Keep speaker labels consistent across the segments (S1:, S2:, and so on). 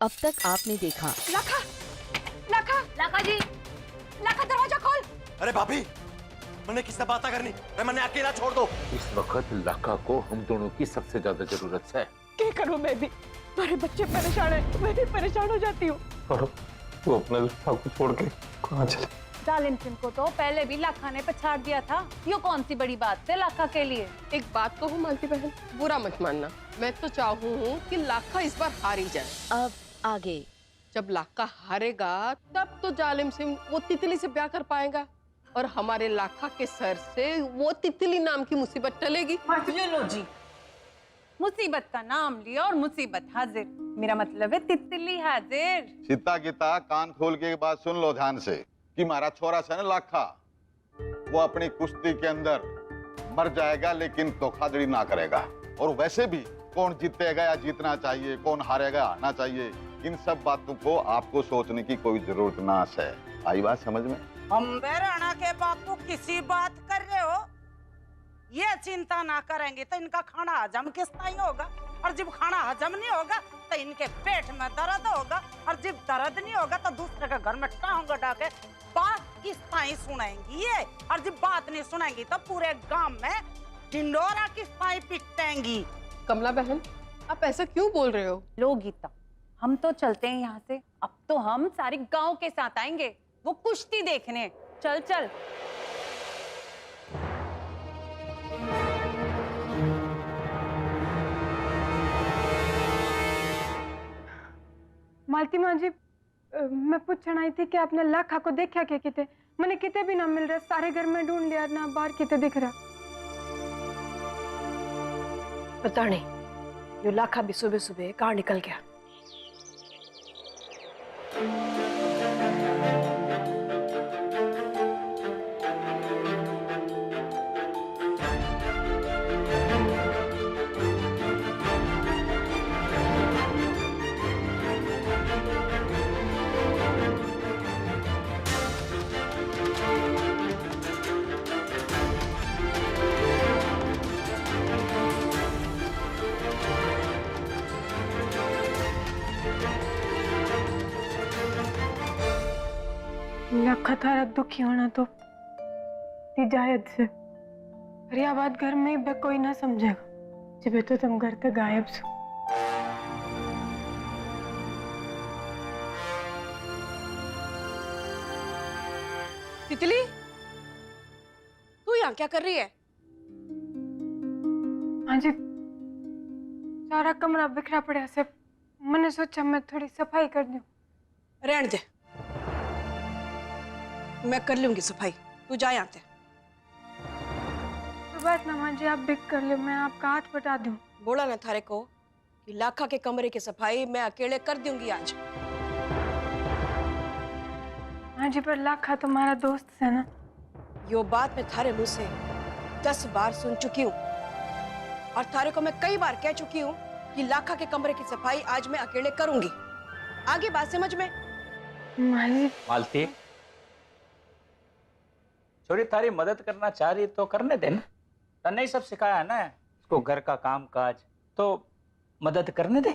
S1: अब तक आपने देखा।
S2: लाखा, लाखा, लाखा जी, लाखा दरवाजा खोल।
S3: अरे भाभी, मैंने किससे बात करनी? मैंने अकेला छोड़ दो।
S4: इस वक्त लाखा को हम दोनों की सबसे ज्यादा जरूरत है।
S2: क्या करूं मैं भी? मेरे बच्चे परेशान है, मैं भी परेशान हो जाती हूँ।
S4: तू अपने लाखा को छोड़ के कहाँ चले?
S5: जालिम सिंह को तो पहले भी लाखा ने पछाड़ दिया था। ये कौन सी बड़ी बात है लाखा के लिए?
S6: एक बात तो हूँ मालती बहन, बुरा मत मानना। मैं तो चाहूँ कि लाखा इस बार हार ही जाए।
S1: अब आगे।
S6: जब लाखा हारेगा तब तो जालिम सिंह वो तितली से ब्याह कर पाएगा और हमारे लाखा के सर से वो तितली नाम की मुसीबत टलेगी।
S5: ये लो जी, मुसीबत का नाम लिया और मुसीबत हाजिर। मेरा मतलब है तितली हाजिर।
S7: सीता गीता कान खोल के बात सुन लो ध्यान से कि हमारा छोरा है ना लाखा, वो अपनी कुश्ती के अंदर मर जाएगा लेकिन धोखाधड़ी ना करेगा। और वैसे भी कौन जीतेगा या जीतना चाहिए, कौन हारेगा हारना चाहिए, इन सब बातों को आपको सोचने की कोई जरूरत ना है। आई बात समझ में?
S8: अम्बे राणा के बापू किसी बात कर रहे हो? ये चिंता ना करेंगे तो इनका खाना हजम किस तरह होगा, और जब खाना हजम नहीं होगा तो इनके पेट में दर्द होगा, और जब दर्द नहीं होगा तो दूसरे के घर में टांग अड़ा के बात किस तरह सुनाएंगी ये, और जब बात नहीं सुनाएंगी तो पूरे गांव में ढिंडोरा किस तरह पिटेंगी।
S6: कमला बहन, आप ऐसा क्यों बोल रहे हो?
S5: लो गीता, हम तो चलते हैं यहाँ से। अब तो हम सारे गांव के साथ आएंगे वो कुश्ती देखने। चल चल।
S2: मालती माँ जी, मैं पूछना आई थी कि आपने लाखा को देखा क्या? किते मैंने किते भी ना मिल रहा, सारे घर में ढूंढ लिया ना, बाहर किते दिख रहा।
S9: पता नहीं जो लाखा भी सुबह सुबह कहाँ निकल गया।
S2: लाखा थारा दुखी होना तो जायज से, पर यह बात घर में भी कोई ना समझेगा जब तो तुम घर तक गायब सो।
S9: तितली, तू यहाँ क्या कर रही है?
S2: हाँ जी, सारा कमरा बिखरा पड़ा से, मैंने सोचा मैं थोड़ी सफाई कर दूं।
S9: रहने दे, मैं कर लूंगी सफाई, तू जा यहाँ से।
S2: तो बात ना माँ जी, आप भी कर लो, मैं आपका हाथ बटा दूं।
S9: बोला ना थारे को कि लाखा के कमरे की सफाई मैं अकेले कर दूंगी आज।
S2: हाँ जी, पर लाखा तुम्हारा दोस्त है ना।
S9: यो बात मैं थारे मुंह से 10 बार सुन चुकी हूँ और थारे को मैं कई बार कह चुकी हूँ कि लाखा के कमरे की सफाई आज मैं अकेले करूंगी। आगे बात समझ में?
S10: मालती, छोरी तारी मदद करना चाह रही तो करने देना। तन्ने ही सब सिखाया है ना उसको, घर का काम काज, तो मदद करने दे।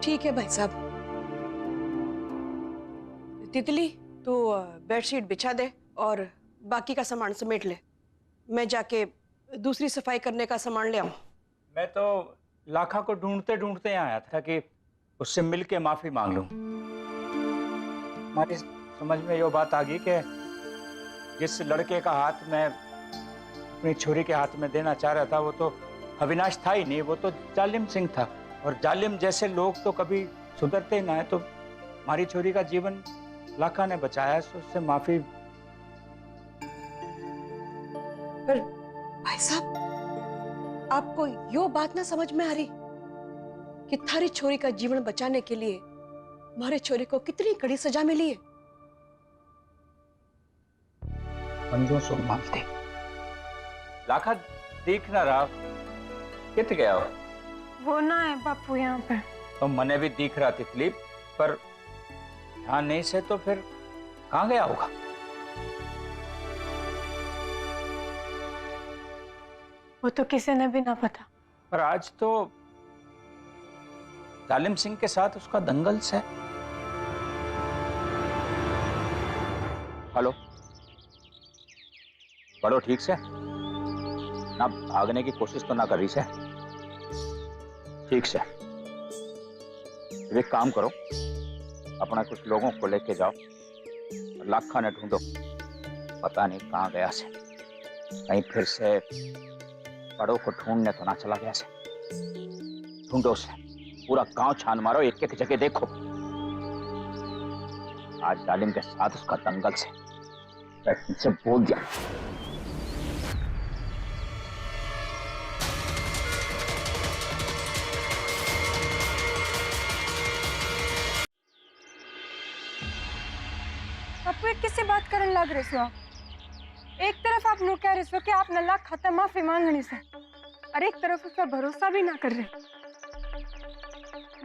S9: ठीक है भाई साहब। तितली, तू बेडशीट बिछा दे और बाकी का सामान समेट ले। मैं जाके दूसरी सफाई करने का सामान ले आऊं।
S10: मैं तो लाखा को ढूंढते ढूंढते यहाँ आया था कि उससे मिलके माफी मांग लूं। हमारी समझ में ये बात आ गई कि जिस लड़के का हाथ मैं अपनी छोरी के हाथ में देना चाह रहा था वो तो अविनाश था ही नहीं, वो तो जालिम सिंह था। और जालिम जैसे लोग तो कभी सुधरते ना है। तो हमारी छोरी का जीवन लाखा ने बचाया, तो उससे माफी।
S9: पर भाई साहब, आपको यो बात ना समझ में आ रही कि थारी छोरी का जीवन बचाने के लिए हमारे छोरी को कितनी कड़ी सजा मिली है?
S10: समझो सो मानते। लाखा देख ना रहा, कित गया
S2: वो ना है बापू यहाँ पे।
S10: तो मने भी दिख रहा तितली, पर हाँ नहीं से तो फिर कहाँ गया होगा?
S2: वो तो किसी ने भी ना पता।
S10: पर आज तो जालिम सिंह के साथ उसका दंगल से। हेलो, पढ़ो ठीक से, ना भागने की कोशिश तो ना कर रही से, ठीक से। एक काम करो, अपना कुछ लोगों को लेके जाओ, लाखा ने ढूंढो, पता नहीं कहाँ गया से, कहीं फिर से बड़ों को ढूंढने तो ना चला गया से। ढूंढो उसे, पूरा गांव छान मारो, एक एक जगह देखो। आज जालिम के साथ उसका दंगल से, मैं तुमसे बोल दिया।
S2: आपको किससे बात करने लग रहे हो? एक तरफ आप लोग कह रहे हो कि आप नल्ला खाता माफी मांगने से, और एक तरफ उस पर भरोसा भी ना कर रहे।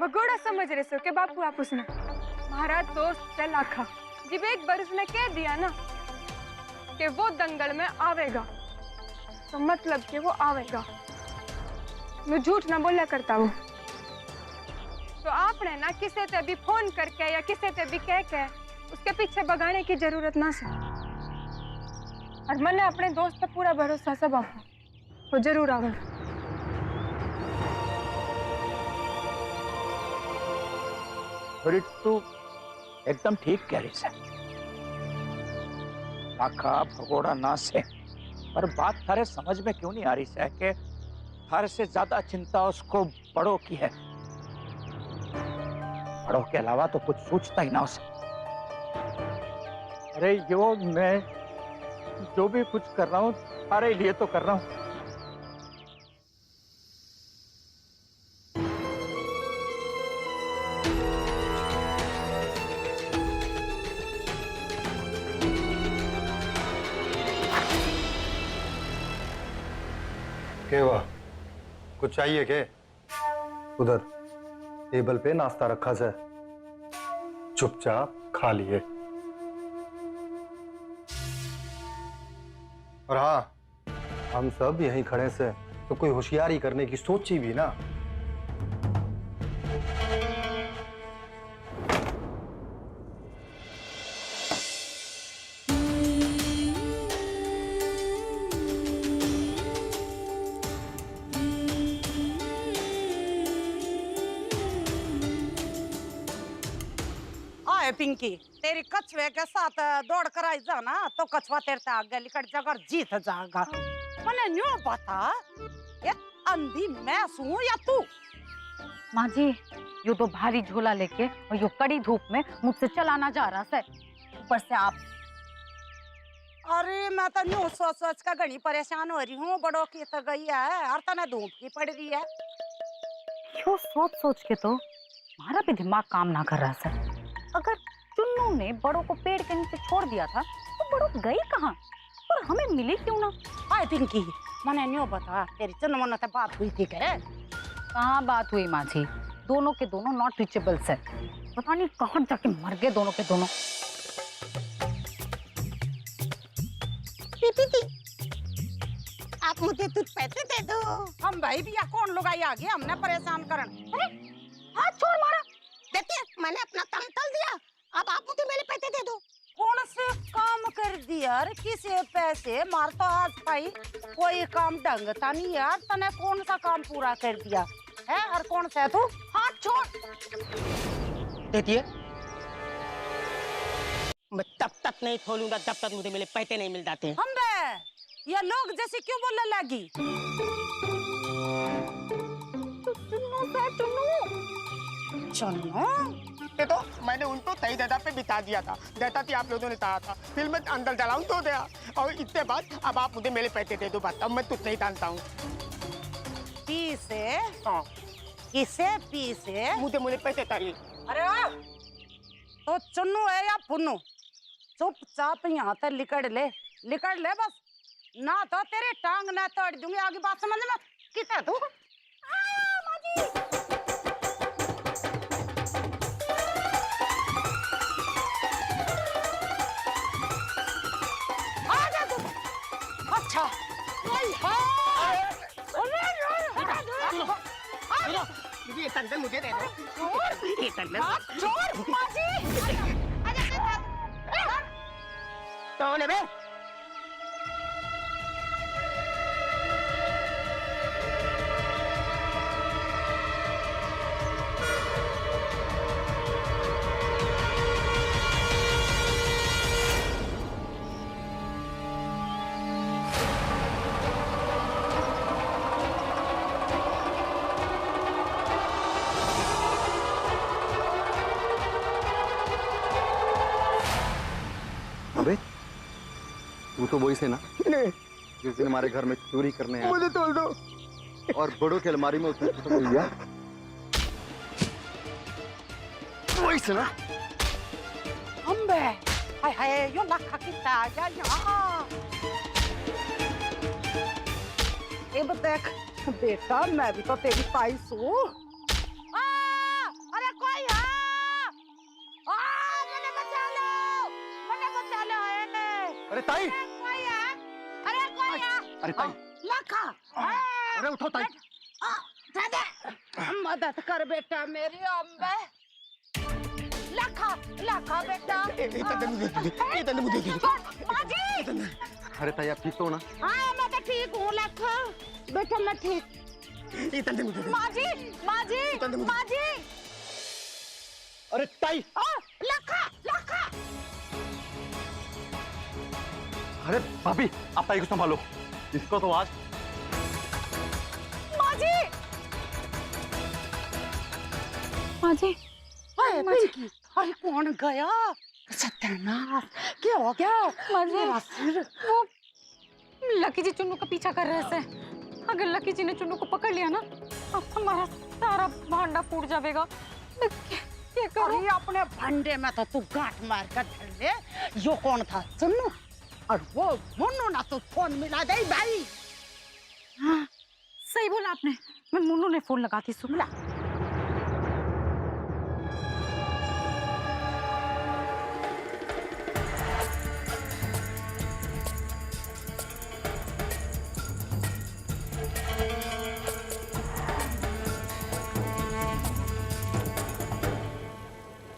S2: बगोड़ा समझ रहे हो कि बापू आप उसने महाराज दोस्त से लाखा जब एक बार उसने कह दिया ना कि वो दंगल में आवेगा, तो मतलब कि वो आवेगा, वो झूठ ना बोला करता वो। तो आपने ना किसी से भी फोन करके या किसी से भी कह के उसके पीछे भगाने की जरूरत ना से। और मैंने अपने दोस्त पर पूरा भरोसा सब आपको, वो जरूर आवेगा।
S10: तू एकदम ठीक कह रही है, लाखा भगोड़ा ना से, पर बात थारे समझ में क्यों नहीं आ रही है कि थारे से ज्यादा चिंता उसको बड़ों की है। बड़ों के अलावा तो कुछ सोचता ही ना उसे। अरे यो, मैं जो भी कुछ कर रहा हूँ तुम्हारे लिए तो कर रहा हूँ।
S11: क्या हुआ? कुछ चाहिए क्या? उधर टेबल पे नाश्ता रखा है, चुपचाप खा लिए। और हाँ, हम सब यहीं खड़े से तो कोई होशियारी करने की सोची भी ना।
S8: आए पिंकी, तेरी कछुए के साथ दौड़ कर आई जा ना, तो कछुआ तेरे से आगे निकट जाएगा और जीत जाएगा। मैंने न्यू बता, ये अंधी मैं हूँ या तू?
S5: माँ जी, यो तो भारी झोला लेके और यो कड़ी धूप में मुझसे चलाना जा रहा है, ऊपर से आप।
S8: अरे मैं तो न्यू सोच सोच कर घनी परेशान हो रही हूँ, बड़ों की तो गई है और तने धूप की पड़ रही है।
S5: यो सोच सोच के तो हमारा भी दिमाग काम ना कर रहा है। अगर चुन्नू ने बड़ों को पेड़ के नीचे छोड़ दिया था तो बड़ों गई कहाँ और हमें मिली क्यों ना?
S8: हाय पिंकी, मैंने न्यू बता, तेरी चुन्नू से बात हुई थी क्या?
S5: कहाँ बात हुई माँ जी, दोनों के दोनों नॉट रीचेबल्स है, पता नहीं कहाँ जाके मर गए दोनों के दोनों।
S8: आप मुझे कुछ पैसे दे दो। हम भाई भी कौन लोग आई आगे हमने परेशान करन। अरे हाथ छोड़ मारा। देखिए, मैंने अपना काम तल दिया, अब आप मुझे मेरे पैसे दे दो। कौन से काम कर दिया? अरे किसे पैसे मार तो आज भाई कोई काम ढंग था नहीं यार, तने कौन सा काम पूरा कर दिया है? और कौन सा तू? हाथ छोड़।
S6: देखिए, मैं तब तक नहीं खोलूंगा जब तक मुझे मेरे पैसे नहीं मिल जाते।
S8: हम बे ये लोग जैसे क्यों बोलने लगी? चुन्नू
S6: ये तो मैंने उनको सही जगह पे बिता दिया था, जैसा कि आप लोगों ने कहा था। फिर मैं अंदर डलाऊं तो गया, और इसके बाद अब आप मुझे मेरे पैसे दे दो, बस अब मैं तुझ नहीं जानता हूँ।
S8: पीसे?
S6: हाँ,
S8: किसे पीसे?
S6: मुझे मेरे पैसे चाहिए।
S8: अरे तो चुन्नू है या पुन्नू? चुपचाप यहाँ से लिकड़ ले बस, ना तो तेरे टांग ना तोड़ दूंगी। आगे बात समझ में? कितना तू? अच्छा,
S6: ये संगल मुझे
S8: छोड़ माँ जी। कौन है बे?
S11: अबे तू तो वही से ना जिस दिन हमारे घर में चोरी करने आया। मुझे तोड़ दो। और बड़ों की अलमारी में उसने तो लिया वही से ना।
S8: अम्बे हाय हाय यो लाखा की ताजा यहाँ। ये देख बेटा मैं भी तो तेरी ताई हूँ। अरे कोई है? मैंने बचा लो
S11: अरे ताई।
S8: कोई है? अरे कोई है?
S11: अरे ताई।
S8: लाखा
S11: अरे उठो ताई।
S8: मदद कर बेटा मेरी अम्बे। लाखा बेटा। माँ जी।
S11: अरे ताई आप ठीक हो ना?
S8: हाँ मैं तो ठीक हूँ लाखा बेटा मैं ठीक। माँ जी।
S11: अरे ताई।
S8: लाखा।
S11: अरे भाभी आप ताई को संभालो, इसको तो आज।
S5: माँ जी।
S8: अरे कौन गया? सत्यानाश क्या हो गया? मेरा सिर।
S5: वो लकी जी चुन्नू का पीछा कर रहे थे। अगर लकी जी ने चुन्नू को पकड़ लिया ना अब हमारा सारा भांडा फूट जाएगा। मैं क्या करूं?
S8: अरे अपने भंडे में तो तू गांठ मार कर धर ले। यो कौन था? चुन्नू और वो मुन्नू ना तो फोन मिला दे भाई।
S5: हाँ, सही बोला आपने। मैं मुन्नू ने फोन लगाती सुमला।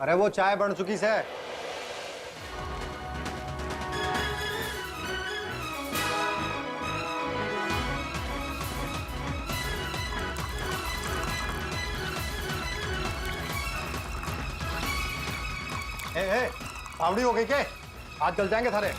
S11: अरे वो चाय बन चुकी से। आवड़ी हो गई क्या? आज जल जाएंगे सारे।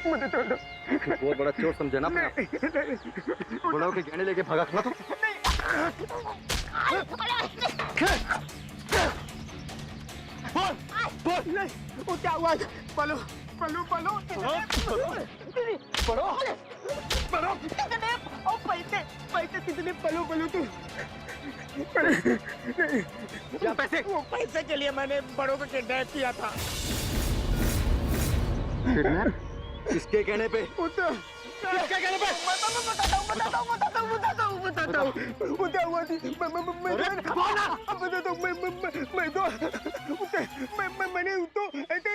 S12: मुझे छोड़ दो।
S11: बहुत बड़ा चोर समझे ना अपने आप। बड़ों के गहने लेके भागा था तू।
S12: बोल वो क्या हुआ? पलो पलो पलो पलो पलो ओ पैसे पैसे कितने? पलो पलो तू पैसे। वो पैसे के लिए मैंने बड़ों को किडनैप किया था।
S11: किसके कहने पे?
S12: किसके कहने पे? बताता हूँ। उसे हुआ थी मैंने तो ऐसे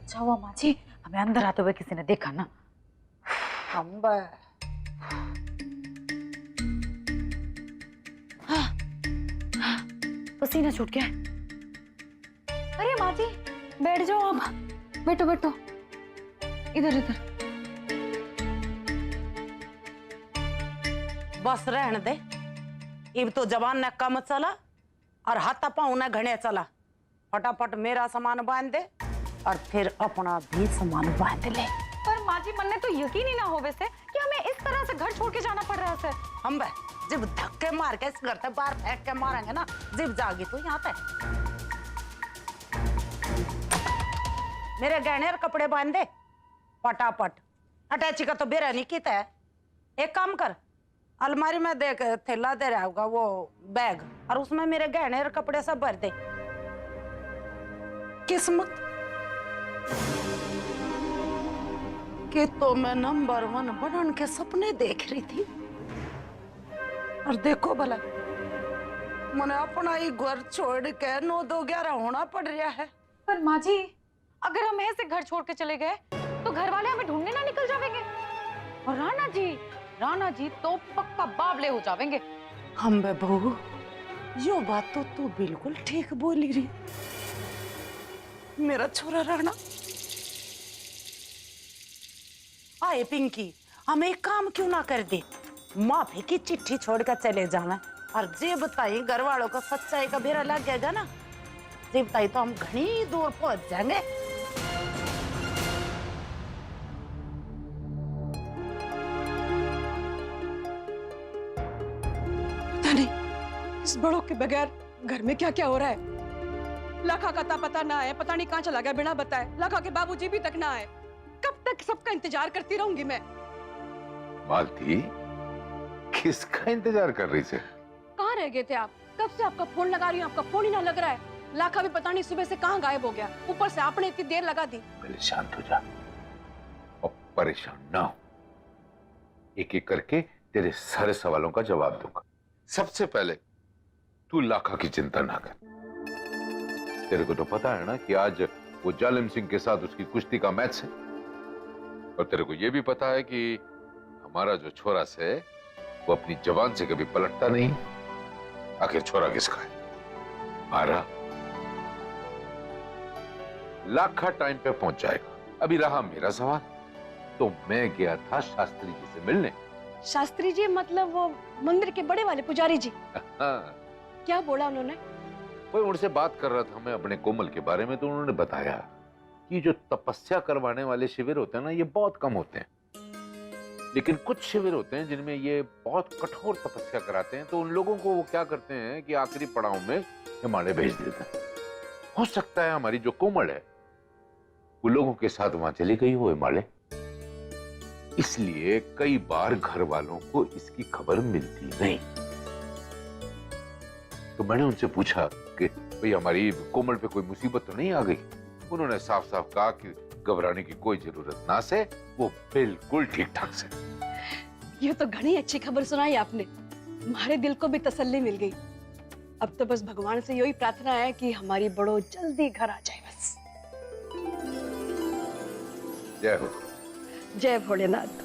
S5: अच्छा हुआ माँ जी हमें अंदर आते हुए किसी ने देखा ना। पसीना छूट गया। अरे माँ जी बैठ जाओ आप। बैठो बैठो इधर इधर।
S8: बस रहने दे। इब तो जवान ने कम चला और हाथा पाँव ने घने चला। फटाफट मेरा सामान बांध दे और फिर अपना भी सामान बांध ले।
S5: पर माँ जी मन ने तो यकीन ही ना हो वैसे कि हमें इस तरह से घर छोड़ के जाना पड़ रहा है।
S8: हम बे जब धक्के मार के इस घर से बाहर फेंक के मारेंगे ना, जिब जागी तो यहाँ पे मेरे गहने और कपड़े बांध दे फटाफट। अटैची का तो बेरा नहीं किता है। एक काम कर, अलमारी में देख थैला दे रहा होगा वो बैग, और उसमें मेरे गहने और कपड़े सब भर दे। किस्मत कि तो मैं नंबर 1 बनने के सपने देख रही थी, और देखो भला मैंने अपना ही घर छोड़ के 9 2 11 होना पड़ रहा है।
S5: पर माँ जी अगर हम ऐसे घर छोड़ के चले गए तो घर वाले हमें ढूंढने ना निकल जाएंगे, और राणा जी तो पक्का बावले हो जाएंगे।
S8: हम बे बहू, यो बात तो तू बिल्कुल ठीक बोली रही। मेरा छोरा राणा आए पिंकी, हम एक काम क्यों ना कर दे, माफी की चिट्ठी छोड़कर चले जाना, और जे बताई घर वालों को सच्चाई का बेरा लग जाएगा ना, जे बताई तो हम घनी दूर पहुंच जाएंगे।
S9: पता नहीं इस बड़ों के बगैर घर में क्या क्या हो रहा है। लाखा का पता ना है, पता नहीं कहाँ चला गया बिना बताए। लाखा के बाबूजी भी तक ना आए। कब तक सबका इंतजार करती रहूंगी मैं।
S4: मालती, किसका इंतजार कर रही थी?
S9: कहाँ रह गए थे आप? कब से आपका फोन लगा रही हूँ, आपका फोन ही ना लग रहा है। लाखा भी पता नहीं सुबह से कहाँ गायब हो गया, ऊपर से आपने इतनी देर लगा दी।
S4: पहले शांत हो जा और परेशान ना हो। एक एक करके तेरे सारे सवालों का जवाब दूंगा। सबसे पहले तू लाखा की चिंता ना कर। तेरे को तो पता है ना कि आज वो जालिम सिंह के साथ उसकी कुश्ती का मैच है, और तेरे को यह भी पता है कि हमारा जो छोरा से वो अपनी जवान से कभी पलटता नहीं। आखिर छोरा किसका है? हमारा। लाखा टाइम पे पहुंच जाएगा। अभी रहा मेरा सवाल, तो मैं गया था शास्त्री जी से मिलने।
S9: शास्त्री जी मतलब वो मंदिर के बड़े वाले पुजारी जी?
S4: हाँ।
S9: क्या बोला उन्होंने?
S4: कोई उनसे बात कर रहा था मैं अपने कोमल के बारे में, तो उन्होंने बताया कि जो तपस्या करवाने वाले शिविर होते हैं ना, ये बहुत कम होते हैं, लेकिन कुछ शिविर होते हैं जिनमें ये बहुत कठोर तपस्या कराते हैं। तो उन लोगों को वो क्या करते हैं कि आखिरी पड़ाव में हिमालय भेज देते हैं। हो सकता है हमारी जो कोमल है वो लोगों के साथ वहां चली गई हो हिमालय, इसलिए कई बार घर वालों को इसकी खबर मिलती नहीं। तो मैंने उनसे पूछा कि भाई हमारी कोमल पे कोई मुसीबत तो नहीं आ गई? उन्होंने साफ साफ कहा कि घबराने की कोई जरूरत ना से, वो बिल्कुल ठीक ठाक से।
S9: ये तो घनी अच्छी खबर सुनाई आपने, हमारे दिल को भी तसल्ली मिल गई। अब तो बस भगवान से यही प्रार्थना है कि हमारी बड़ो जल्दी घर आ जाए बस।
S4: जय हो।
S9: जय भोलेनाथ।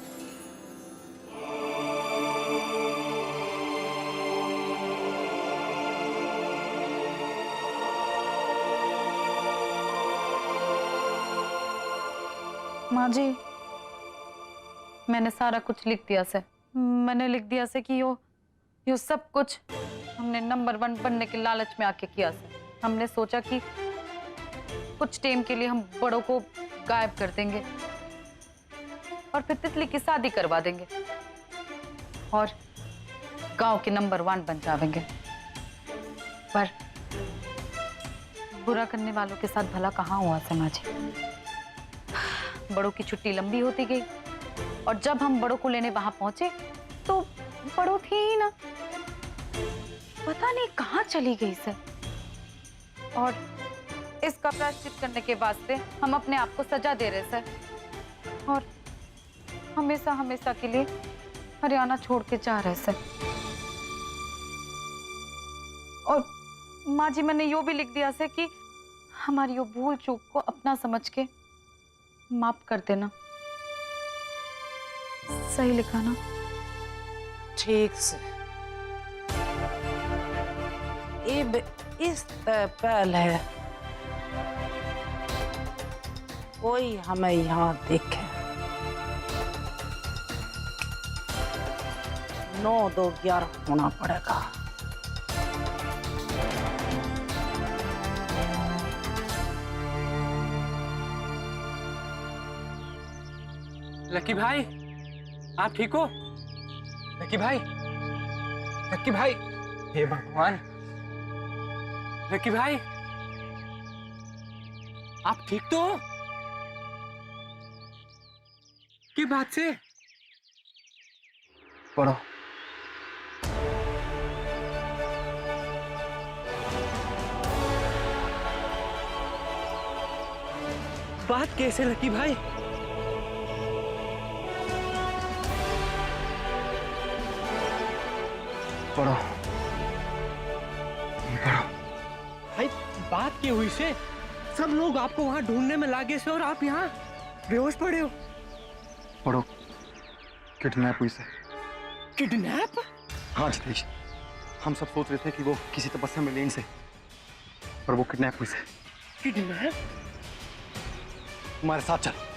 S5: माँ जी मैंने सारा कुछ लिख दिया से। मैंने लिख दिया से कि यो सब कुछ हमने नंबर 1 बनने के लालच में आके किया से। हमने सोचा कि कुछ टाइम के लिए हम बड़ों को गायब कर देंगे और फिर तितली की शादी करवा देंगे और गांव के नंबर 1 बन जाएंगे। पर बुरा करने वालों के साथ भला कहाँ हुआ समाज जी। बड़ों की छुट्टी लंबी होती गई और जब हम बड़ों को लेने वहां पहुंचे तो बड़ों थी ही ना, पता नहीं कहाँ चली गई सर। और इसका प्रायश्चित करने के वास्ते हम अपने आप को सजा दे रहे सर और हमेशा हमेशा के लिए हरियाणा छोड़ के जा रहे सर। और माँ जी मैंने यो भी लिख दिया से कि हमारी यो भूल चूक को अपना समझ के माफ कर देना। सही लिखा ना?
S8: ठीक से। इब इस पहले कोई हमें यहाँ देखे
S5: 9 2 11 होना पड़ेगा।
S13: लकी भाई, आप ठीक हो? लकी भाई, लकी भाई, हे भगवान, लकी भाई, आप ठीक तो हो? की बात से? पढ़ो। बात कैसे लकी भाई? पढ़ो, पढ़ो। भाई बात क्या हुई से? सब लोग आपको वहां ढूंढने में लागे से और आप यहाँ बेहोश पड़े हो।
S11: पढ़ो। किडनैप हुई से।
S13: किडनैप?
S11: हाँ जितेश, हम सब सोच रहे थे कि वो किसी तपस्या में लीन से, पर वो किडनैप हुई से।
S13: किडनैप?
S11: हमारे साथ चल।